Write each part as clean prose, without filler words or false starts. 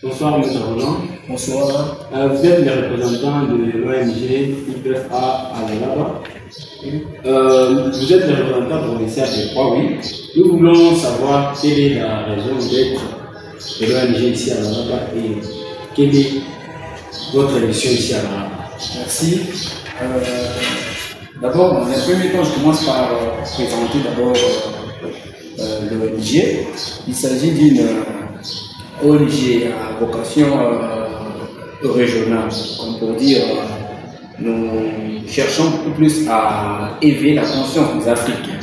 Bonsoir, M. Roland. Bonsoir. Vous êtes le représentant de l'ONG IPFA à Lualaba. Vous êtes le représentant provincial de Croix, oui. Nous voulons savoir quelle est la raison d'être de l'ONG ici à Lualaba et quelle est votre mission ici à Lualaba. Merci. D'abord, dans un premier temps, je commence par présenter d'abord l'ONG. Il s'agit d'une ONG à vocation régionale. Comme pour dire, nous cherchons beaucoup plus à éveiller la conscience des Africains.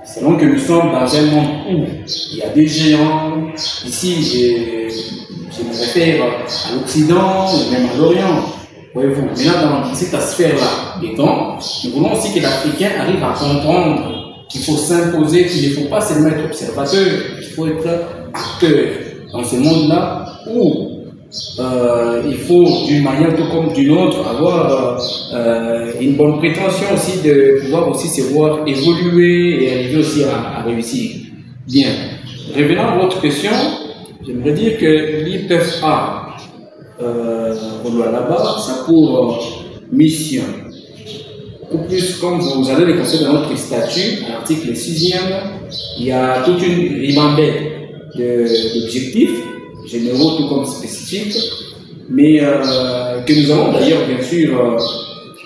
C'est donc que nous sommes dans un monde où il y a des géants. Ici, je me réfère à l'Occident, même à l'Orient. Voyez-vous, maintenant dans cette sphère-là des temps, nous voulons aussi que l'Africain arrive à comprendre qu'il faut s'imposer, qu'il ne faut pas se mettre observateur, qu'il faut être acteur dans ce monde-là où il faut d'une manière tout comme d'une autre avoir une bonne prétention aussi de pouvoir aussi se voir évoluer et arriver aussi à réussir. Bien, revenant à votre question, j'aimerais dire que l'IPFA là-bas, ça a pour mission. Beaucoup plus, comme vous allez le constater dans notre statut, à l'article 6e, il y a toute une ribambelle d'objectifs, généraux tout comme spécifiques, mais que nous allons d'ailleurs bien sûr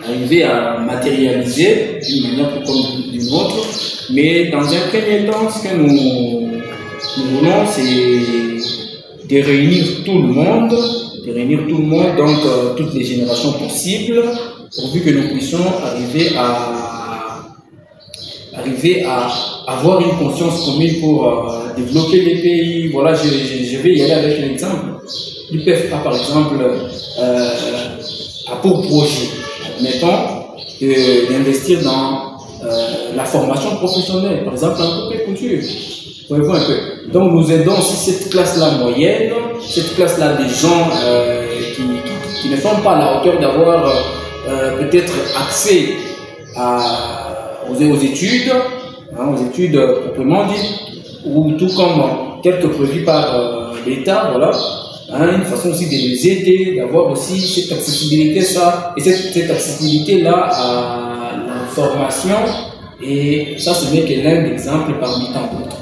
arriver à matérialiser d'une manière tout comme d'une autre. Mais dans un premier temps, ce que nous voulons, c'est de réunir tout le monde, donc toutes les générations possibles, pourvu que nous puissions arriver à avoir une conscience commune pour développer les pays. Voilà, je vais y aller avec un exemple. L'IPFA, par exemple, a pour projet, admettons, d'investir dans la formation professionnelle, par exemple en couture. Voyez-vous un peu. Donc nous aidons aussi cette classe-là moyenne, cette classe-là des gens qui ne sont pas à la hauteur d'avoir peut-être accès aux études, aux études proprement dites, ou tout comme quelques prévus par l'État, voilà. Une façon aussi de les aider, d'avoir aussi cette accessibilité, et cette accessibilité-là à la formation, et ça ce n'est que l'un d'exemple parmi tant d'autres.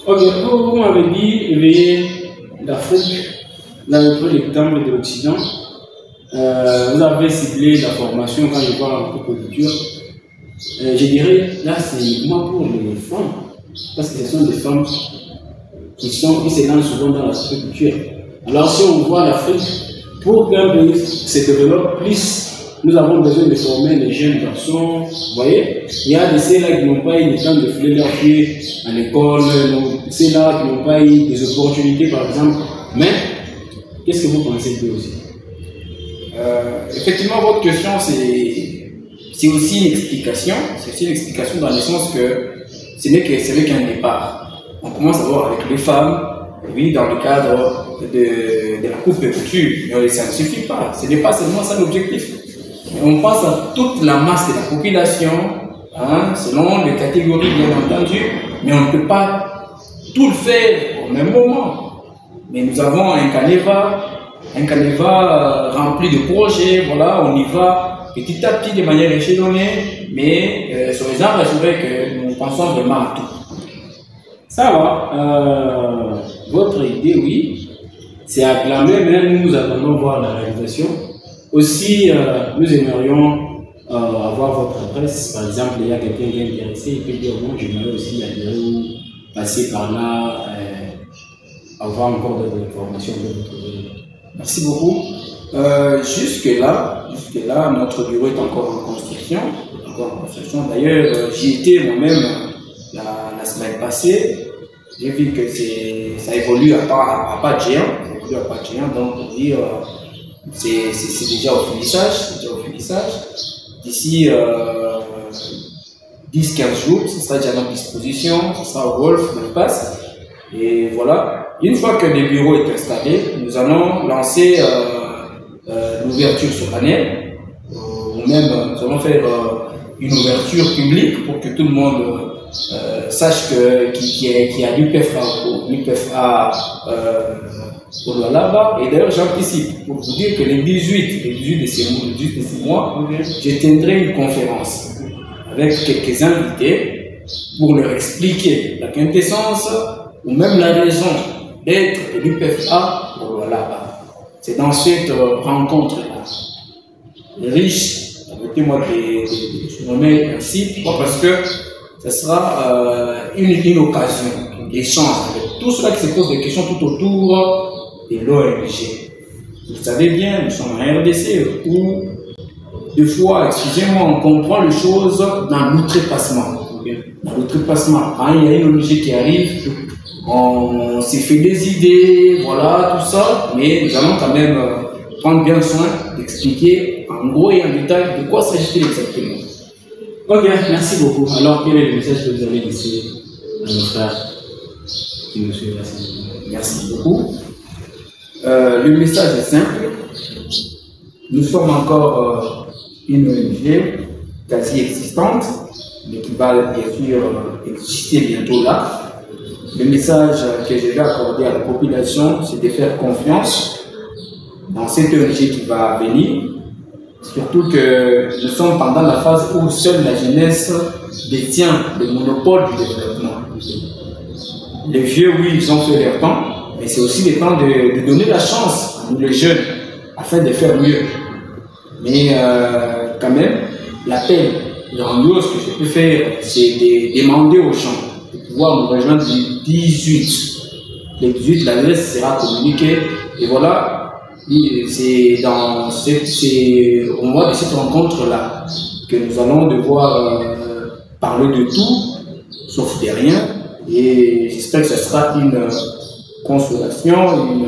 Ok, vous m'avez dit éveiller l'Afrique dans l'exemple de l'Occident. Vous avez ciblé la formation quand je vois en agriculture. Je dirais, là, c'est uniquement pour les femmes, parce que ce sont des femmes qui se lancent souvent dans l'agriculture. Alors, si on voit l'Afrique, pour qu'un pays se développe plus, nous avons besoin de former les jeunes garçons. Vous voyez, il y a de ceux-là qui n'ont pas eu le temps de fouler leurs pieds à l'école, ceux-là qui n'ont pas eu des opportunités, par exemple. Mais, qu'est-ce que vous pensez d'eux aussi? Effectivement, votre question, c'est aussi une explication. C'est aussi une explication dans le sens que ce n'est qu'un départ. On commence à voir avec les femmes, oui, dans le cadre de la coupe de couture. Mais ça ne suffit pas. Ce n'est pas seulement ça l'objectif. On pense à toute la masse de la population, selon les catégories bien entendu, mais on ne peut pas tout le faire au même moment. Mais nous avons un canevas rempli de projets, voilà, on y va petit à petit de manière échelonnée, mais soyez rassurés que nous pensons vraiment à tout. Ça va. Votre idée, oui, c'est acclamé, mais nous attendons voir la réalisation. Aussi, nous aimerions avoir votre adresse. Par exemple, il y a quelqu'un qui est intéressé, il peut dire bon, j'aimerais aussi adhérer ou passer par là, avoir encore d'autres informations de votre vie. Merci beaucoup. Jusque-là, notre bureau est encore en construction. D'ailleurs, j'y étais moi-même la semaine passée. J'ai vu que ça évolue à pas de géant. Donc, pour dire, c'est déjà au finissage. D'ici 10-15 jours, ce sera déjà à notre disposition. Ce sera au golf, de passe. Et voilà. Une fois que le bureau est installé, nous allons lancer l'ouverture solennelle, ou même nous allons faire une ouverture publique pour que tout le monde sache qu'il y a l'UPFA au Lualaba. Et d'ailleurs, j'anticipe pour vous dire que les 18 de ces mois, je tiendrai une conférence avec quelques invités pour leur expliquer la quintessence ou même la raison d'être de l'UPFA au Lualaba. C'est dans cette rencontre-là, riche, permettez-moi de nommer ainsi, parce que ce sera une occasion d'échange avec tous ceux qui se posent des questions tout autour de l'ONG. Vous savez bien, nous sommes en RDC où, des fois, excusez-moi, on comprend les choses dans l'outrepassement. Dans l'outrepassement, quand il y a une ONG qui arrive, on s'est fait des idées, voilà, tout ça, mais nous allons quand même prendre bien soin d'expliquer en gros et en détail de quoi s'agit-il exactement. Ok, merci beaucoup. Alors, quel est le message que vous avez laissé à nos frères qui nous suivent la semaine? Merci beaucoup. Le message est simple. Nous sommes encore une ONG quasi existante, mais qui va bien sûr exister bientôt là. Le message que je vais accorder à la population, c'est de faire confiance dans cette ONG qui va venir. Surtout que nous sommes pendant la phase où seule la jeunesse détient le monopole du développement. Les vieux, oui, ils ont fait leur temps, mais c'est aussi le temps de donner la chance à nous les jeunes afin de faire mieux. Mais quand même, l'appel grandiose que je peux faire, c'est de demander aux gens de pouvoir nous rejoindre le 18. Le 18, l'adresse sera communiquée et voilà. C'est au mois de cette rencontre-là que nous allons devoir parler de tout, sauf de rien. Et j'espère que ce sera une consolation,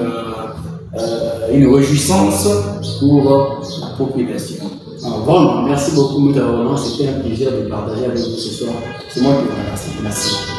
une réjouissance pour la population. Alors, vraiment, merci beaucoup, Moutaronan. C'était un plaisir de partager avec vous ce soir. C'est moi qui vous remercie. Merci.